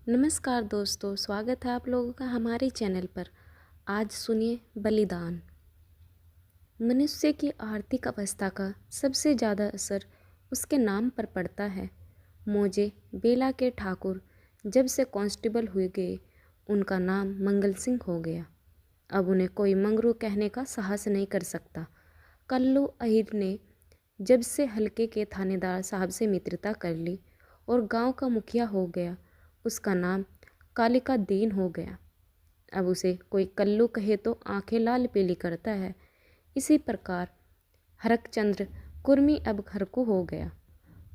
नमस्कार दोस्तों, स्वागत है आप लोगों का हमारे चैनल पर। आज सुनिए बलिदान। मनुष्य की आर्थिक अवस्था का सबसे ज़्यादा असर उसके नाम पर पड़ता है। मौजे बेला के ठाकुर जब से कांस्टेबल हुए गए, उनका नाम मंगल सिंह हो गया। अब उन्हें कोई मंगरू कहने का साहस नहीं कर सकता। कल्लू अहिर ने जब से हल्के के थानेदार साहब से मित्रता कर ली और गांव का मुखिया हो गया, उसका नाम कालिका दीन हो गया। अब उसे कोई कल्लू कहे तो आंखें लाल पीली करता है। इसी प्रकार हरकचंद्र कुर्मी अब हरकू हो गया।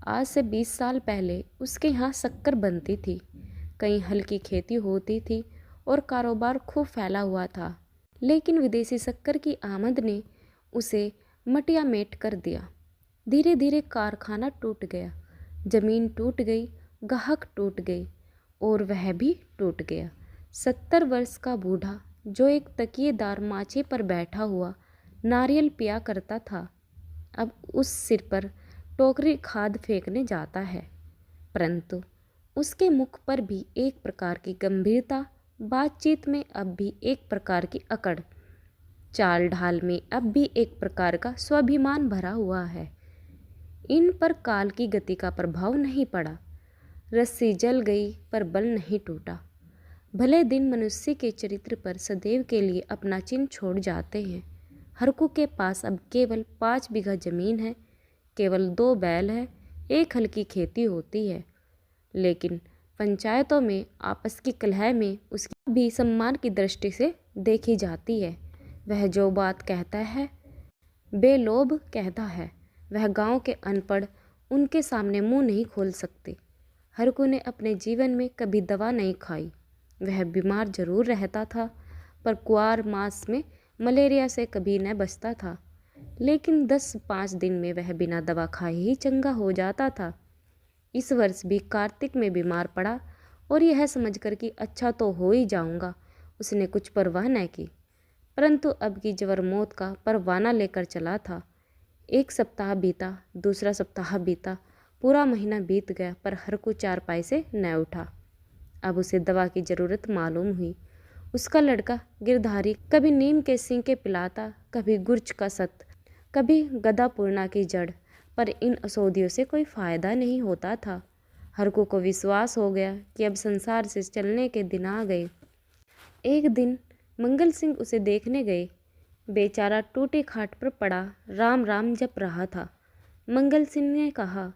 आज से 20 साल पहले उसके यहाँ शक्कर बनती थी, कहीं हल्की खेती होती थी और कारोबार खूब फैला हुआ था। लेकिन विदेशी शक्कर की आमद ने उसे मटिया मेट कर दिया। धीरे धीरे कारखाना टूट गया, जमीन टूट गई, गाहक टूट गई और वह भी टूट गया। 70 वर्ष का बूढ़ा जो एक तकिएदार माचे पर बैठा हुआ नारियल पिया करता था, अब उस सिर पर टोकरी खाद फेंकने जाता है। परंतु उसके मुख पर भी एक प्रकार की गंभीरता, बातचीत में अब भी एक प्रकार की अकड़, चाल ढाल में अब भी एक प्रकार का स्वाभिमान भरा हुआ है। इन पर काल की गति का प्रभाव नहीं पड़ा। रस्सी जल गई पर बल नहीं टूटा। भले दिन मनुष्य के चरित्र पर सदैव के लिए अपना चिन्ह छोड़ जाते हैं। हरकू के पास अब केवल 5 बीघा जमीन है, केवल 2 बैल है, एक हल्की खेती होती है। लेकिन पंचायतों में आपस की कलह में उसकी भी सम्मान की दृष्टि से देखी जाती है। वह जो बात कहता है बेलोभ कहता है। वह गांव के अनपढ़ उनके सामने मुंह नहीं खोल सकते। हरकू ने अपने जीवन में कभी दवा नहीं खाई। वह बीमार जरूर रहता था, पर कुआर मास में मलेरिया से कभी न बचता था। लेकिन 10-5 दिन में वह बिना दवा खाए ही चंगा हो जाता था। इस वर्ष भी कार्तिक में बीमार पड़ा और यह समझकर कि अच्छा तो हो ही जाऊंगा, उसने कुछ परवाह न की। परंतु अब की जबर मौत का परवाना लेकर चला था। एक सप्ताह बीता, दूसरा सप्ताह बीता, पूरा महीना बीत गया, पर हरकू चारपाई से न उठा। अब उसे दवा की ज़रूरत मालूम हुई। उसका लड़का गिरधारी कभी नीम के सिंके पिलाता, कभी गुर्च का सत, कभी गदा पूर्णा की जड़, पर इन औषधियों से कोई फ़ायदा नहीं होता था। हरकू को विश्वास हो गया कि अब संसार से चलने के दिन आ गए। एक दिन मंगल सिंह उसे देखने गए। बेचारा टूटी खाट पर पड़ा राम राम जप रहा था। मंगल सिंह ने कहा,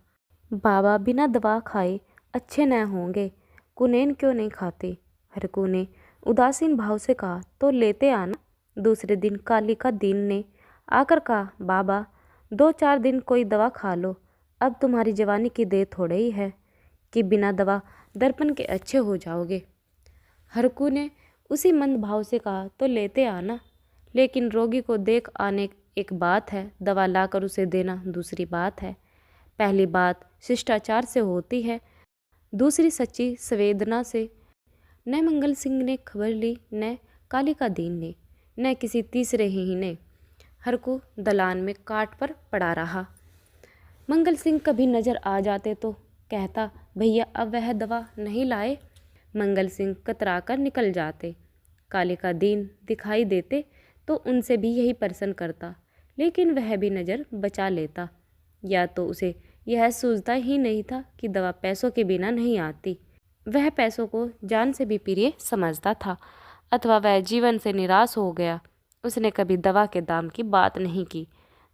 बाबा बिना दवा खाए अच्छे न होंगे, कुनैन क्यों नहीं खाते? हरकू ने उदासीन भाव से कहा, तो लेते आना। दूसरे दिन कालिका दीन ने आकर कहा, बाबा 2-4 दिन कोई दवा खा लो, अब तुम्हारी जवानी की देर थोड़े ही है कि बिना दवा दर्पण के अच्छे हो जाओगे। हरकू ने उसी मंद भाव से कहा, तो लेते आना, लेकिन रोगी को देख आने एक बात है, दवा लाकर उसे देना दूसरी बात है। पहली बात शिष्टाचार से होती है, दूसरी सच्ची संवेदना से। न मंगल सिंह ने खबर ली, न कालिका दीन ने, न किसी तीसरे ही ने। हरकू दलान में काट पर पड़ा रहा। मंगल सिंह कभी नज़र आ जाते तो कहता, भैया अब वह दवा नहीं लाए। मंगल सिंह कतराकर निकल जाते। कालिका दीन दिखाई देते तो उनसे भी यही प्रश्न करता, लेकिन वह भी नज़र बचा लेता। या तो उसे यह सूझता ही नहीं था कि दवा पैसों के बिना नहीं आती। वह पैसों को जान से भी प्रिय समझता था, अथवा वह जीवन से निराश हो गया। उसने कभी दवा के दाम की बात नहीं की।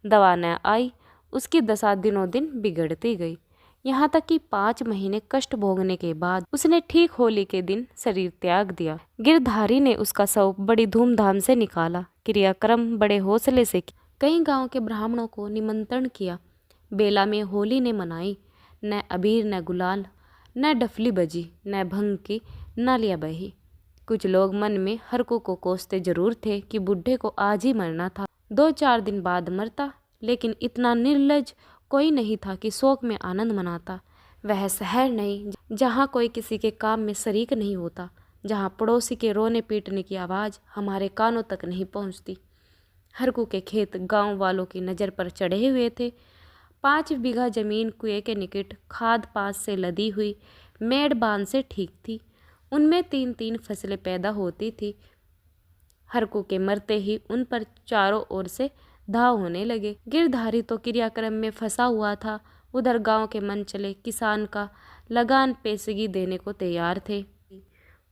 दवा न आई, उसकी दशा दिनों दिन बिगड़ती गई, यहाँ तक कि 5 महीने कष्ट भोगने के बाद उसने ठीक होली के दिन शरीर त्याग दिया। गिरधारी ने उसका शव बड़ी धूमधाम से निकाला, क्रियाक्रम बड़े हौसले से कई गांव के ब्राह्मणों को निमंत्रण किया। बेला में होली ने मनाई। न अबीर, न गुलाल, न डफली बजी, न भंग की नालियाँ बही। कुछ लोग मन में हरकू को कोसते जरूर थे कि बुढ़े को आज ही मरना था, 2-4 दिन बाद मरता, लेकिन इतना निर्लज कोई नहीं था कि शोक में आनंद मनाता। वह शहर नहीं जहाँ कोई किसी के काम में शरीक नहीं होता, जहाँ पड़ोसी के रोने पीटने की आवाज़ हमारे कानों तक नहीं पहुँचती। हरकू के खेत गांव वालों की नज़र पर चढ़े हुए थे। 5 बीघा जमीन कुएं के निकट खाद पास से लदी हुई मेड़ बांध से ठीक थी। उनमें 3-3 फसलें पैदा होती थी। हरकू के मरते ही उन पर चारों ओर से दाव होने लगे। गिरधारी तो क्रियाक्रम में फंसा हुआ था। उधर गांव के मनचले किसान का लगान पेशगी देने को तैयार थे।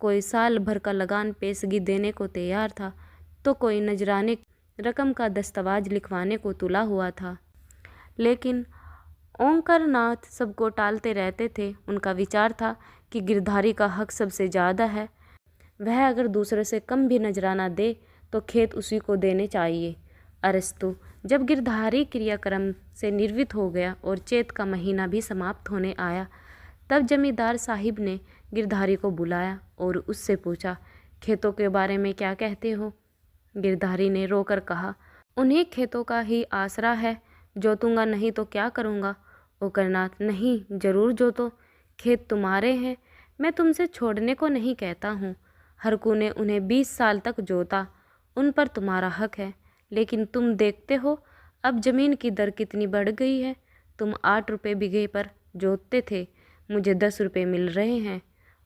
कोई साल भर का लगान पेशगी देने को तैयार था तो कोई नजराने रकम का दस्तावेज लिखवाने को तुला हुआ था। लेकिन ओंकार नाथ सबको टालते रहते थे। उनका विचार था कि गिरधारी का हक सबसे ज़्यादा है। वह अगर दूसरे से कम भी नजराना दे तो खेत उसी को देने चाहिए। अरस्तु जब गिरधारी क्रियाक्रम से निर्वृत्त हो गया और चैत का महीना भी समाप्त होने आया, तब जमींदार साहिब ने गिरधारी को बुलाया और उससे पूछा, खेतों के बारे में क्या कहते हो? गिरधारी ने रोकर कहा, उन्हीं खेतों का ही आसरा है, जोतूंगा नहीं तो क्या करूँगा? ओंकारनाथ, नहीं, जरूर जोतो, खेत तुम्हारे हैं, मैं तुमसे छोड़ने को नहीं कहता हूँ। हरकू ने उन्हें 20 साल तक जोता, उन पर तुम्हारा हक है। लेकिन तुम देखते हो अब ज़मीन की दर कितनी बढ़ गई है। तुम 8 रुपये बीघे पर जोतते थे, मुझे 10 रुपये मिल रहे हैं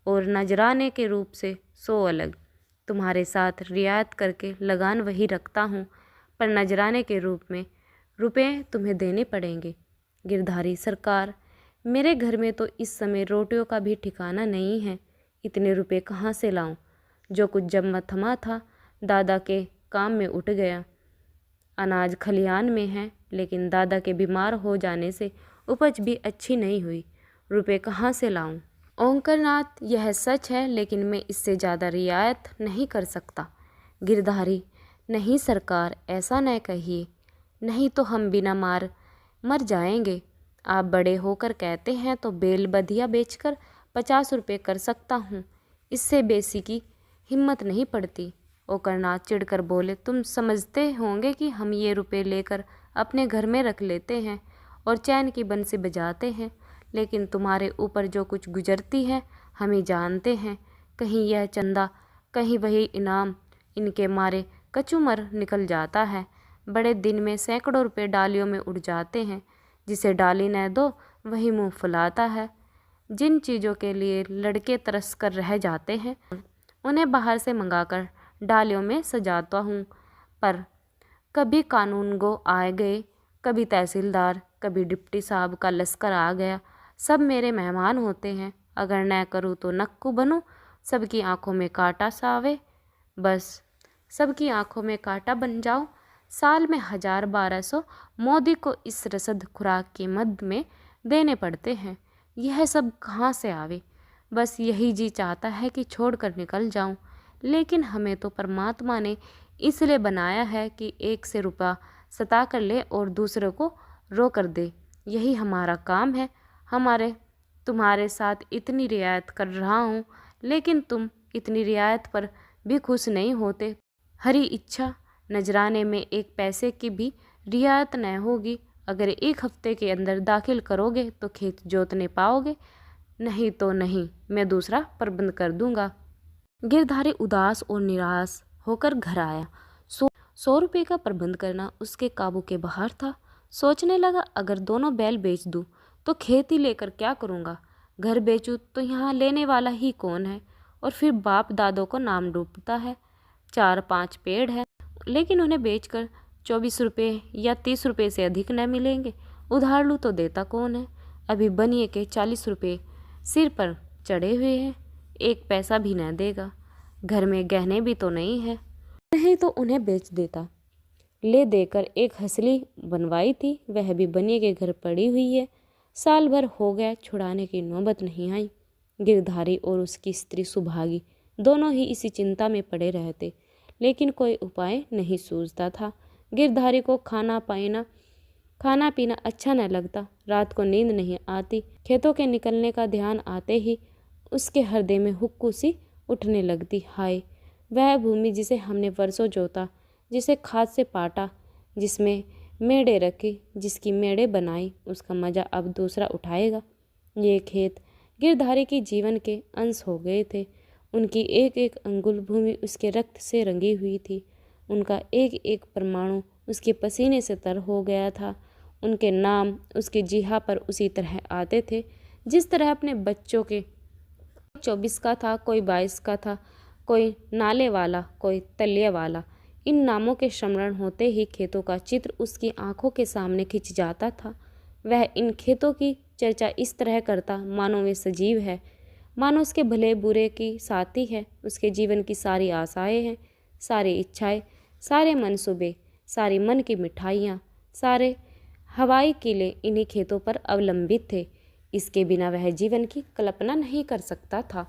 और नजराने के रूप से 100 अलग। तुम्हारे साथ रियायत करके लगान वही रखता हूँ, पर नजराने के रूप में रुपये तुम्हें देने पड़ेंगे। गिरधारी, सरकार, मेरे घर में तो इस समय रोटियों का भी ठिकाना नहीं है, इतने रुपये कहाँ से लाऊं? जो कुछ जमा थमा था दादा के काम में उठ गया। अनाज खलिहान में है, लेकिन दादा के बीमार हो जाने से उपज भी अच्छी नहीं हुई, रुपये कहाँ से लाऊं? ओंकारनाथ, यह सच है, लेकिन मैं इससे ज़्यादा रियायत नहीं कर सकता। गिरधारी, नहीं सरकार, ऐसा न कहिए, नहीं तो हम बिना मार मर जाएंगे। आप बड़े होकर कहते हैं तो बेल बधिया बेचकर 50 रुपये कर सकता हूँ, इससे बेसी की हिम्मत नहीं पड़ती। ओंकारनाथ चिढ़कर बोले, तुम समझते होंगे कि हम ये रुपये लेकर अपने घर में रख लेते हैं और चैन की बंसी बजाते हैं, लेकिन तुम्हारे ऊपर जो कुछ गुजरती है हम ही जानते हैं। कहीं यह चंदा, कहीं वही इनाम, इनके मारे कचूमर निकल जाता है। बड़े दिन में सैकड़ों रुपये डालियों में उड़ जाते हैं। जिसे डाली न दो वही मुंह फुलाता है। जिन चीज़ों के लिए लड़के तरस कर रह जाते हैं उन्हें बाहर से मंगाकर डालियों में सजाता हूँ, पर कभी कानून गो आ गए, कभी तहसीलदार, कभी डिप्टी साहब का लश्कर आ गया, सब मेरे मेहमान होते हैं। अगर न करूँ तो नक्कू बनूँ, सबकी आंखों में कांटा सावे, बस सबकी आंखों में कांटा बन जाओ। साल में 1000-1200 मोदी को इस रसद खुराक के मद में देने पड़ते हैं। यह सब कहाँ से आवे? बस यही जी चाहता है कि छोड़कर निकल जाऊं, लेकिन हमें तो परमात्मा ने इसलिए बनाया है कि एक से रुपया सता कर ले और दूसरे को रो कर दे। यही हमारा काम है। तुम्हारे साथ इतनी रियायत कर रहा हूँ, लेकिन तुम इतनी रियायत पर भी खुश नहीं होते। हरी इच्छा, नजराने में एक पैसे की भी रियायत न होगी। अगर 1 हफ्ते के अंदर दाखिल करोगे तो खेत जोतने पाओगे, नहीं तो नहीं, मैं दूसरा प्रबंध कर दूंगा। गिरधारी उदास और निराश होकर घर आया। 100 रुपये का प्रबंध करना उसके काबू के बाहर था। सोचने लगा, अगर दोनों बैल बेच दूं तो खेती लेकर क्या करूंगा? घर बेचूं तो यहाँ लेने वाला ही कौन है? और फिर बाप दादों को नाम डूबता है। 4-5 पेड़ है, लेकिन उन्हें बेचकर 24 रुपये या 30 रुपये से अधिक न मिलेंगे। उधार लूँ तो देता कौन है? अभी बनिए के 40 रुपये सिर पर चढ़े हुए हैं, 1 पैसा भी न देगा। घर में गहने भी तो नहीं है, नहीं तो उन्हें बेच देता। ले देकर एक हंसली बनवाई थी, वह भी बनिए के घर पड़ी हुई है। साल भर हो गया, छुड़ाने की नौबत नहीं आई। गिरधारी और उसकी स्त्री सुभागी दोनों ही इसी चिंता में पड़े रहते, लेकिन कोई उपाय नहीं सूझता था। गिरधारी को खाना पीना अच्छा न लगता, रात को नींद नहीं आती। खेतों के निकलने का ध्यान आते ही उसके हृदय में हुक्कू सी उठने लगती। हाय, वह भूमि जिसे हमने वर्षों जोता, जिसे खाद से पाटा, जिसमें मेड़े रखी, जिसकी मेड़े बनाई, उसका मजा अब दूसरा उठाएगा। ये खेत गिरधारी की जीवन के अंश हो गए थे। उनकी एक एक अंगुल भूमि उसके रक्त से रंगी हुई थी। उनका एक एक परमाणु उसके पसीने से तर हो गया था। उनके नाम उसकी जिह्वा पर उसी तरह आते थे जिस तरह अपने बच्चों के 24 का था, कोई 22 का था, कोई नाले वाला, कोई तलिया वाला। इन नामों के स्मरण होते ही खेतों का चित्र उसकी आंखों के सामने खिंच जाता था। वह इन खेतों की चर्चा इस तरह करता मानो वे सजीव है, मानो उसके भले बुरे की साथी है। उसके जीवन की सारी आशाएं हैं, सारी इच्छाएं, सारे मनसूबे, सारी मन की मिठाइयाँ, सारे हवाई किले इन्हीं खेतों पर अवलंबित थे। इसके बिना वह जीवन की कल्पना नहीं कर सकता था।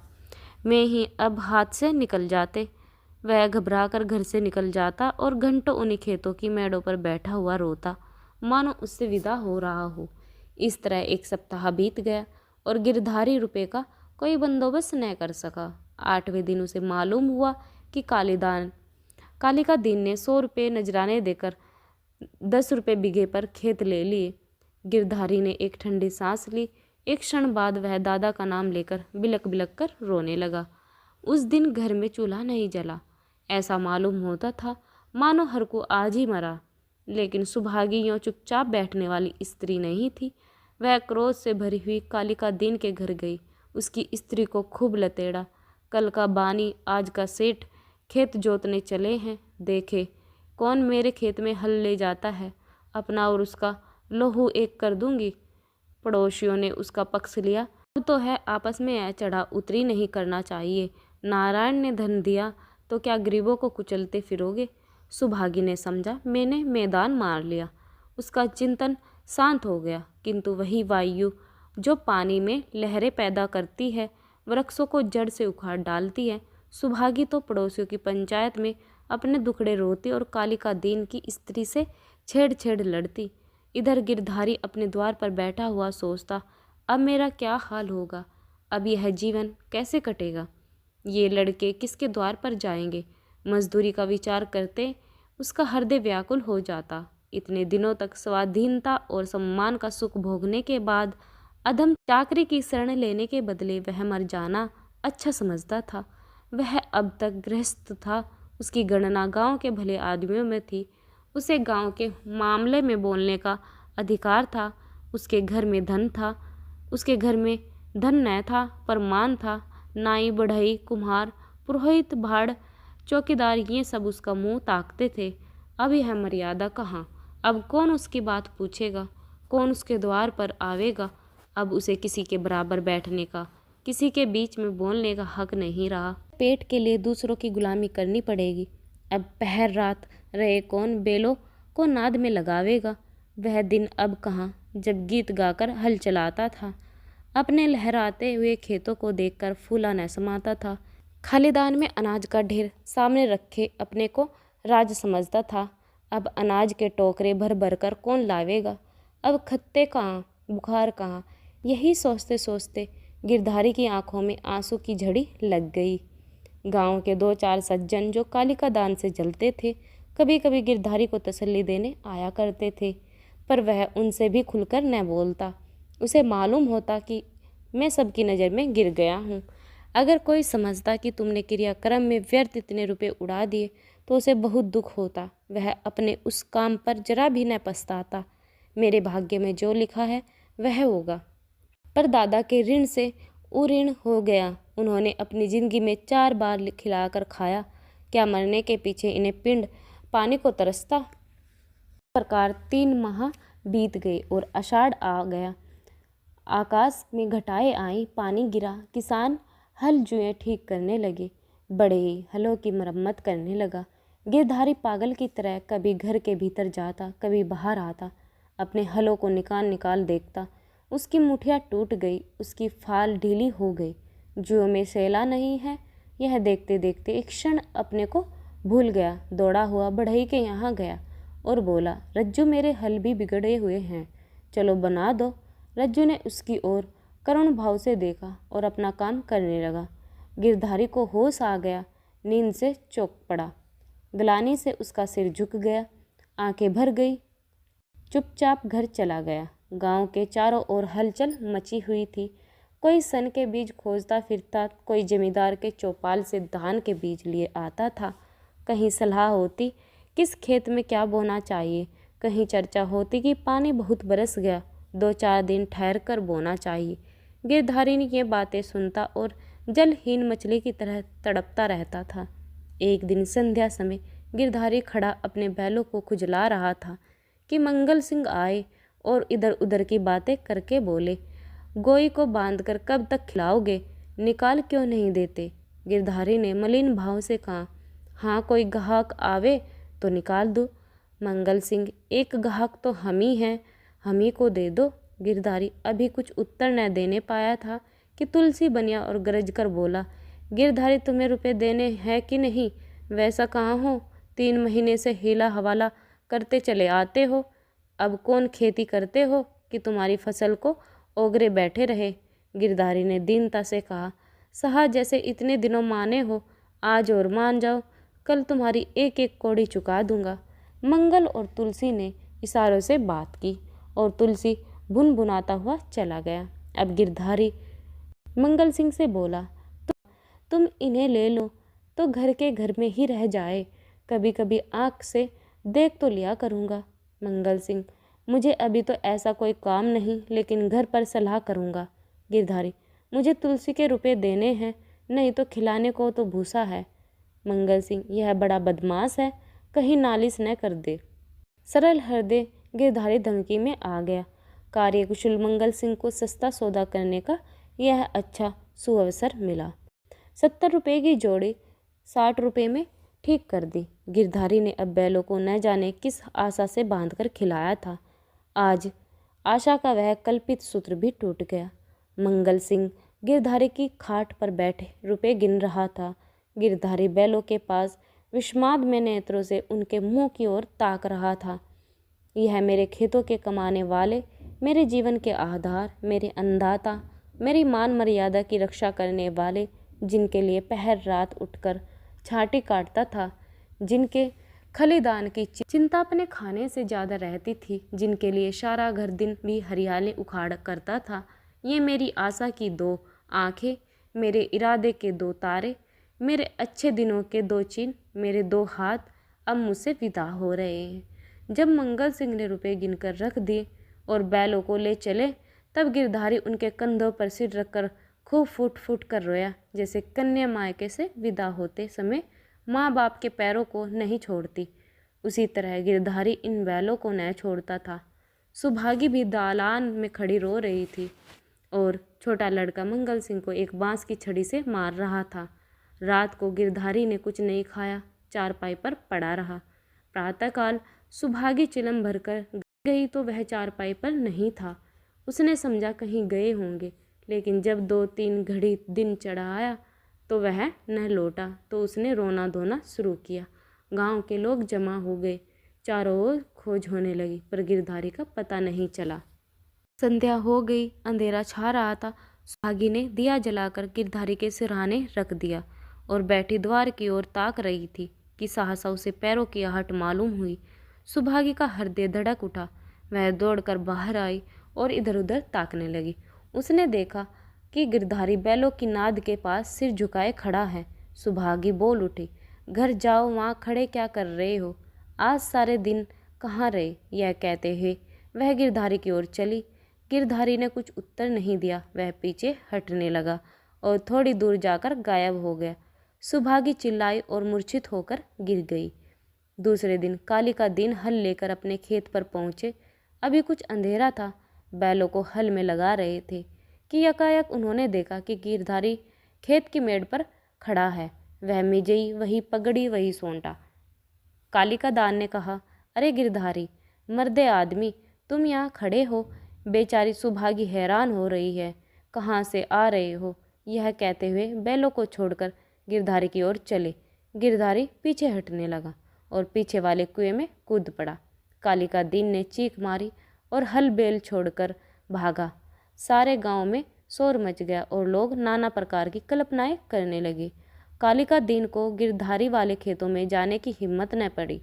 मैं ही अब हाथ से निकल जाते। वह घबराकर घर से निकल जाता और घंटों उन्हीं खेतों की मेड़ों पर बैठा हुआ रोता, मानो उससे विदा हो रहा हो। इस तरह एक सप्ताह बीत गया और गिरधारी रुपए का कोई बंदोबस्त न कर सका। 8वें दिन उसे मालूम हुआ कि कालिका दीन ने 100 रुपये नजराने देकर 10 रुपये बीघे पर खेत ले लिए। गिरधारी ने एक ठंडी सांस ली। एक क्षण बाद वह दादा का नाम लेकर बिलक बिलक कर रोने लगा। उस दिन घर में चूल्हा नहीं जला। ऐसा मालूम होता था मानो हर को आज ही मरा। लेकिन सुभागी यूँ चुपचाप बैठने वाली स्त्री नहीं थी। वह क्रोध से भरी हुई कालिका दीन के घर गई। उसकी स्त्री को खूब लतेड़ा। कल का बानी आज का सेठ खेत जोतने चले हैं, देखे कौन मेरे खेत में हल ले जाता है, अपना और उसका लहू एक कर दूंगी। पड़ोसियों ने उसका पक्ष लिया। अब तो है आपस में यह चढ़ा उतरी नहीं करना चाहिए। नारायण ने धन दिया तो क्या गरीबों को कुचलते फिरोगे। सुभागी ने समझा मैंने मैदान मार लिया। उसका चिंतन शांत हो गया। किंतु वही वायु जो पानी में लहरें पैदा करती है, वृक्षों को जड़ से उखाड़ डालती है। सुभागी तो पड़ोसियों की पंचायत में अपने दुखड़े रोती और कालिका दीन की स्त्री से छेड़ लड़ती। इधर गिरधारी अपने द्वार पर बैठा हुआ सोचता, अब मेरा क्या हाल होगा, अब यह जीवन कैसे कटेगा, ये लड़के किसके द्वार पर जाएंगे। मजदूरी का विचार करते उसका हृदय व्याकुल हो जाता। इतने दिनों तक स्वाधीनता और सम्मान का सुख भोगने के बाद अधम चाकरी की शरण लेने के बदले वह मर जाना अच्छा समझता था। वह अब तक गृहस्थ था। उसकी गणना गांव के भले आदमियों में थी। उसे गांव के मामले में बोलने का अधिकार था। उसके घर में धन था। उसके घर में धन न था पर मान था। नाई, बढ़ई, कुम्हार, पुरोहित, भाड़, चौकीदार ये सब उसका मुंह ताकते थे। अब यह मर्यादा कहाँ। अब कौन उसकी बात पूछेगा, कौन उसके द्वार पर आवेगा। अब उसे किसी के बराबर बैठने का, किसी के बीच में बोलने का हक नहीं रहा। पेट के लिए दूसरों की गुलामी करनी पड़ेगी। अब पहर रात रहे कौन बेलों को नाद में लगावेगा। वह दिन अब कहाँ जब गीत गाकर हल चलाता था, अपने लहराते हुए खेतों को देखकर फूला न समाता था। खालिदान में अनाज का ढेर सामने रखे अपने को राज समझता था। अब अनाज के टोकरे भर भर कर कौन लावेगा। अब खत्ते कहाँ, बुखार कहाँ। यही सोचते सोचते गिरधारी की आंखों में आंसू की झड़ी लग गई। गांव के 2-4 सज्जन जो कालिका दान से जलते थे, कभी कभी गिरधारी को तसल्ली देने आया करते थे, पर वह उनसे भी खुलकर न बोलता। उसे मालूम होता कि मैं सबकी नज़र में गिर गया हूँ। अगर कोई समझता कि तुमने क्रियाक्रम में व्यर्थ इतने रुपए उड़ा दिए तो उसे बहुत दुख होता। वह अपने उस काम पर जरा भी न पछताता। मेरे भाग्य में जो लिखा है वह होगा। पर दादा के ऋण से उऋण हो गया। उन्होंने अपनी जिंदगी में 4 बार खिलाकर खाया। क्या मरने के पीछे इन्हें पिंड पानी को तरसता। इस प्रकार 3 माह बीत गए और आषाढ़ आ गया। आकाश में घटाएं आई, पानी गिरा। किसान हल जुएं ठीक करने लगे। बड़े ही हलों की मरम्मत करने लगा। गिरधारी पागल की तरह कभी घर के भीतर जाता, कभी बाहर आता, अपने हलों को निकाल निकाल देखता। उसकी मुठिया टूट गई, उसकी फाल ढीली हो गई। जुओं में सेला नहीं है, यह देखते देखते एक क्षण अपने को भूल गया। दौड़ा हुआ बढ़ई के यहाँ गया और बोला, रज्जू मेरे हल भी बिगड़े हुए हैं, चलो बना दो। रज्जू ने उसकी ओर करुण भाव से देखा और अपना काम करने लगा। गिरधारी को होश आ गया, नींद से चौंक पड़ा। ग्लानि से उसका सिर झुक गया, आंखें भर गई, चुपचाप घर चला गया। गांव के चारों ओर हलचल मची हुई थी। कोई सन के बीज खोजता फिरता, कोई जमींदार के चौपाल से धान के बीज लिए आता था। कहीं सलाह होती किस खेत में क्या बोना चाहिए, कहीं चर्चा होती कि पानी बहुत बरस गया, 2-4 दिन ठहर कर बोना चाहिए। गिरधारी ने ये बातें सुनता और जलहीन मछली की तरह तड़पता रहता था। एक दिन संध्या समय गिरधारी खड़ा अपने बैलों को खुजला रहा था कि मंगल सिंह आए और इधर उधर की बातें करके बोले, गोई को बांधकर कब तक खिलाओगे, निकाल क्यों नहीं देते। गिरधारी ने मलिन भाव से कहा, हाँ कोई ग्राहक आवे तो निकाल दो। मंगल सिंह, एक ग्राहक तो हम ही हैं, हम ही को दे दो। गिरधारी अभी कुछ उत्तर न देने पाया था कि तुलसी बनिया और गरज कर बोला, गिरधारी तुम्हें रुपए देने हैं कि नहीं, वैसा कहाँ हो, 3 महीने से हीला हवाला करते चले आते हो, अब कौन खेती करते हो कि तुम्हारी फसल को ओगरे बैठे रहे। गिरधारी ने दीनता से कहा, सहा जैसे इतने दिनों माने हो, आज और मान जाओ, कल तुम्हारी एक एक कौड़ी चुका दूंगा। मंगल और तुलसी ने इशारों से बात की और तुलसी भुनभुनाता हुआ चला गया। अब गिरधारी मंगल सिंह से बोला, तुम इन्हें ले लो तो घर के घर में ही रह जाए, कभी कभी आँख से देख तो लिया करूँगा। मंगल सिंह, मुझे अभी तो ऐसा कोई काम नहीं, लेकिन घर पर सलाह करूँगा। गिरधारी, मुझे तुलसी के रुपए देने हैं, नहीं तो खिलाने को तो भूसा है। मंगल सिंह, यह बड़ा बदमाश है, कहीं नालिश न कर दे। सरल हृदय गिरधारी धमकी में आ गया। कार्यकुशल मंगल सिंह को सस्ता सौदा करने का यह अच्छा सुअवसर मिला। 70 रुपये की जोड़ी 60 रुपये में ठीक कर दी। गिरधारी ने अब बैलों को न जाने किस आशा से बांधकर खिलाया था। आज आशा का वह कल्पित सूत्र भी टूट गया। मंगल सिंह गिरधारी की खाट पर बैठे रुपए गिन रहा था। गिरधारी बैलों के पास विषमाद में नेत्रों से उनके मुंह की ओर ताक रहा था। यह मेरे खेतों के कमाने वाले, मेरे जीवन के आधार, मेरे अन्नदाता, मेरी मान मर्यादा की रक्षा करने वाले, जिनके लिए पहर रात उठकर छाटी काटता था, जिनके खलिदान की चिंता अपने खाने से ज़्यादा रहती थी, जिनके लिए सारा घर दिन भी हरियाली उखाड़ करता था, ये मेरी आशा की 2 आँखें, मेरे इरादे के 2 तारे, मेरे अच्छे दिनों के 2 चिन्ह, मेरे 2 हाथ अब मुझसे विदा हो रहे हैं। जब मंगल सिंह ने रुपए गिनकर रख दिए और बैलों को ले चले, तब गिरधारी उनके कंधों पर सिर रखकर खूब फूट फूट कर रोया, जैसे कन्या मायके से विदा होते समय माँ बाप के पैरों को नहीं छोड़ती। उसी तरह गिरधारी इन बैलों को न छोड़ता था। सुभागी भी दालान में खड़ी रो रही थी और छोटा लड़का मंगल सिंह को एक बांस की छड़ी से मार रहा था। रात को गिरधारी ने कुछ नहीं खाया, चारपाई पर पड़ा रहा। प्रातःकाल सुभागी चिलम भरकर गई तो वह चारपाई पर नहीं था। उसने समझा कहीं गए होंगे, लेकिन जब 2-3 घड़ी दिन चढ़ा आया तो वह न लौटा, तो उसने रोना धोना शुरू किया। गांव के लोग जमा हो गए, चारों ओर खोज होने लगी, पर गिरधारी का पता नहीं चला। संध्या हो गई, अंधेरा छा रहा था। सुहागी ने दिया जलाकर गिरधारी के सिरहाने रख दिया और बैठी द्वार की ओर ताक रही थी कि सहसा उसे पैरों की आहट मालूम हुई। सुभागी का हृदय धड़क उठा। वह दौड़कर बाहर आई और इधर उधर ताकने लगी। उसने देखा कि गिरधारी बैलों की नाद के पास सिर झुकाए खड़ा है। सुभागी बोल उठी, घर जाओ, वहाँ खड़े क्या कर रहे हो, आज सारे दिन कहाँ रहे। यह कहते हुए वह गिरधारी की ओर चली। गिरधारी ने कुछ उत्तर नहीं दिया। वह पीछे हटने लगा और थोड़ी दूर जाकर गायब हो गया। सुभागी चिल्लाई और मूर्छित होकर गिर गई। दूसरे दिन कालिका दिन हल लेकर अपने खेत पर पहुँचे। अभी कुछ अंधेरा था। बैलों को हल में लगा रहे थे कि यकायक उन्होंने देखा कि गिरधारी खेत की मेड़ पर खड़ा है। वह मिजई, वही पगड़ी, वही सोंटा। कालिका दान ने कहा, अरे गिरधारी, मर्दे आदमी, तुम यहाँ खड़े हो। बेचारी सुभागी हैरान हो रही है, कहाँ से आ रहे हो। यह कहते हुए बैलों को छोड़कर गिरधारी की ओर चले। गिरधारी पीछे हटने लगा और पीछे वाले कुएं में कूद पड़ा। कालिका दीन ने चीख मारी और हल बेल छोड़कर भागा। सारे गांव में शोर मच गया और लोग नाना प्रकार की कल्पनाएं करने लगे। कालिका दीन को गिरधारी वाले खेतों में जाने की हिम्मत न पड़ी।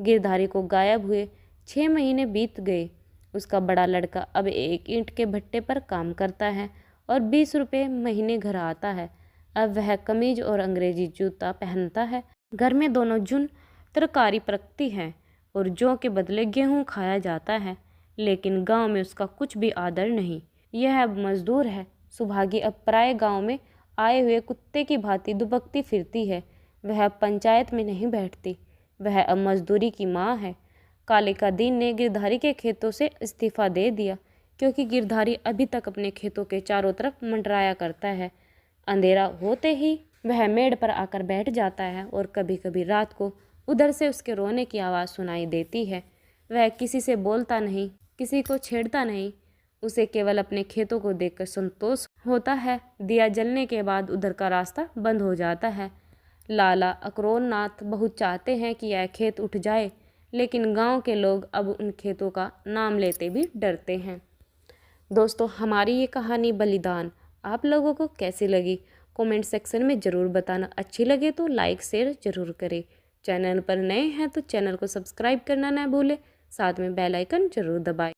गिरधारी को गायब हुए 6 महीने बीत गए। उसका बड़ा लड़का अब एक ईंट के भट्टे पर काम करता है और 20 रुपये महीने घर आता है। अब वह कमीज और अंग्रेजी जूता पहनता है। घर में दोनों जुन तरकारी पकती है और जौ के बदले गेहूं खाया जाता है, लेकिन गांव में उसका कुछ भी आदर नहीं। यह अब मजदूर है। सुभागी अब प्राय गांव में आए हुए कुत्ते की भांति दुबकती फिरती है। वह अब पंचायत में नहीं बैठती, वह अब मजदूरी की माँ है। कालिका दीन ने गिरधारी के खेतों से इस्तीफा दे दिया, क्योंकि गिरधारी अभी तक अपने खेतों के चारों तरफ मंडराया करता है। अंधेरा होते ही वह मेड़ पर आकर बैठ जाता है और कभी कभी रात को उधर से उसके रोने की आवाज़ सुनाई देती है। वह किसी से बोलता नहीं, किसी को छेड़ता नहीं, उसे केवल अपने खेतों को देखकर संतोष होता है। दिया जलने के बाद उधर का रास्ता बंद हो जाता है। लाला अकरोननाथ बहुत चाहते हैं कि यह खेत उठ जाए, लेकिन गांव के लोग अब उन खेतों का नाम लेते भी डरते हैं। दोस्तों, हमारी ये कहानी बलिदान आप लोगों को कैसी लगी कमेंट सेक्शन में ज़रूर बताना। अच्छी लगे तो लाइक शेयर ज़रूर करें। चैनल पर नए हैं तो चैनल को सब्सक्राइब करना ना भूलें, साथ में बेल आइकन ज़रूर दबाएं।